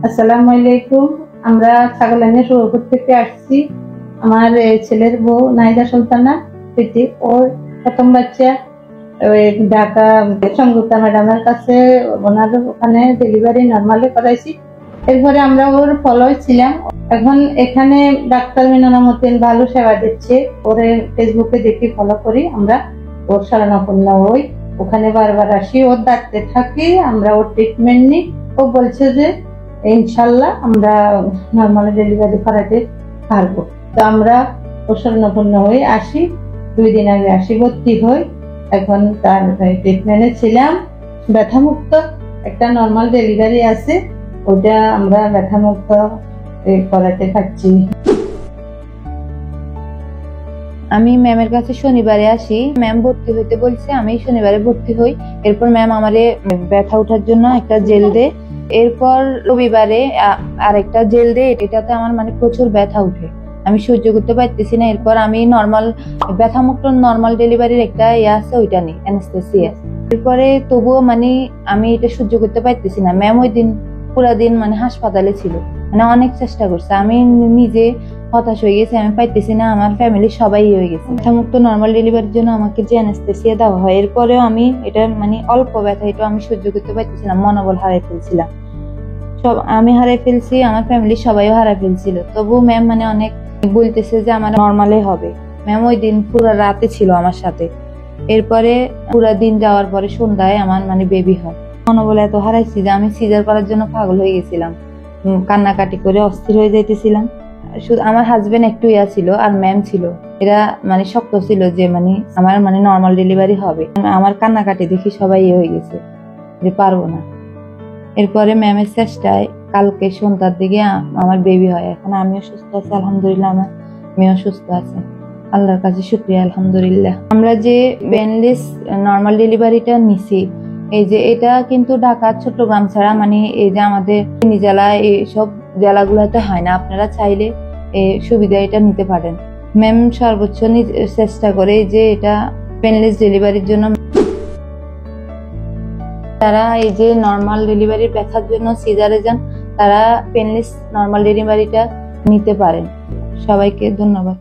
আসসালামু আলাইকুম। আমরা ছাগলানিয়া সুরপুর থেকে আসছি। আমার ছেলের বউ নাহিদা সুলতানা প্রীতি, ওর প্রথম বাচ্চা ওই ঢাকা সংযুক্তা ম্যাডামের কাছে, ওনার ওখানে ডেলিভারি নর্মালি করাইছি। এরপরে আমরা ওর ফলো ছিলাম। এখন এখানে ডাক্তার মিনানা মতিন ভালো সেবা দিচ্ছে, ওরে ফেসবুকে দেখি ফলো করি আমরা, ওর শরণাপন্ন হই, ওখানে বারবার আসি, ওর ডাকতে থাকি, আমরা ওর ট্রিটমেন্ট নিই। ও বলছে যে ইনশাল্লাহ আমরা নর্মাল ডেলিভারি করাতে পারবো। তো আমরা ওর শরণাপন্ন হয়ে আসি, 2 দিন আগে আসি, ভর্তি হই। এখন তার ট্রিটমেন্টে ছিলাম, ব্যথামুক্ত একটা নর্মাল ডেলিভারি আছে, ওটা আমরা ব্যথামুক্ত করাতে থাকছি। আমি ম্যামের কাছে শনিবারে আসি, ম্যাম ভর্তি হইতে বলছে, আমি শনিবারে ভর্তি হই। এরপর ম্যাম আমারে ব্যথা ওঠার জন্য একটা জেল দে, এরপর রবিবারে আরেকটা জেল দে। এটাতে আমার প্রচুর ব্যথা উঠে, আমি সহ্য করতে পারতেছি না। এরপর আমি নর্মাল ব্যথামুক্ত নর্মাল ডেলিভারির একটা আছে, ওইটা নিই, অ্যানেস্থেসিয়া। এরপরে তবুও আমি এটা সহ্য করতে পারতেছি না। ম্যাম ওই দিন পুরা দিন হাসপাতালে ছিল, অনেক চেষ্টা করছে। আমি নিজে হতাশ হয়ে গেছি, আমি পাইতেছি না, আমার ফ্যামিলির সবাই হয়ে গেছে। ব্যথামুক্ত নর্মাল ডেলিভারির জন্য আমাকে যে অ্যানেস্থেসিয়া দেওয়া হয়, এরপরেও আমি এটা অল্প ব্যথা, এটা আমি সহ্য করতে পারতেছিলাম, মনোবল হারাই ফেলছিলাম। আমি হারাই ফেলছি, আমার ফ্যামিলির সবাইও হারাই ফেলছিল। তবু ম্যাম অনেক বলতেছে যে আমার নর্মালে হবে। ম্যাম ওই দিন পুরো রাতে ছিল আমার সাথে। এরপরে পুরো দিন যাওয়ার পরে সন্ধ্যায় আমার বেবি হয়। মনোবল এত হারাইছি যে আমি সিজার করার জন্য পাগল হয়ে গেছিলাম, কান্নাকাটি করে অস্থির হয়ে যাইতেছিলাম। শুধু আমার হাজবেন্ড একটু ছিল, আর ম্যাম ছিল, এরা শক্ত ছিল যে আমার নর্মাল ডেলিভারি হবে। আমার কান্নাকাটি দেখি সবাই হয়ে গেছে যে পারবো না। এরপরে ম্যামের চেষ্টায় কালকে সন্ধ্যার দিকে আমার বেবি হয়। এখন আমিও সুস্থ আছি আলহামদুলিল্লাহ, আমার মেয়েও সুস্থ আছে, আল্লাহর কাছে শুকরিয়া আলহামদুলিল্লাহ। আমরা যে পেনলেস নর্মাল ডেলিভারিটা নিছি, এই যে এটা কিন্তু ঢাকা চট্টগ্রাম ছাড়া এই যে আমাদের জেলা, এইসব জেলাগুলোতে হয় না। আপনারা চাইলে এই সুবিধা এটা নিতে পারেন। ম্যাম সর্বোচ্চ চেষ্টা করে যে এটা পেনলেস ডেলিভারির জন্য। তারা এই যে নর্মাল ডেলিভারির ব্যথার জন্য সিজারে যান, তারা পেনলেস নর্মাল ডেলিভারিটা নিতে পারেন। সবাইকে ধন্যবাদ।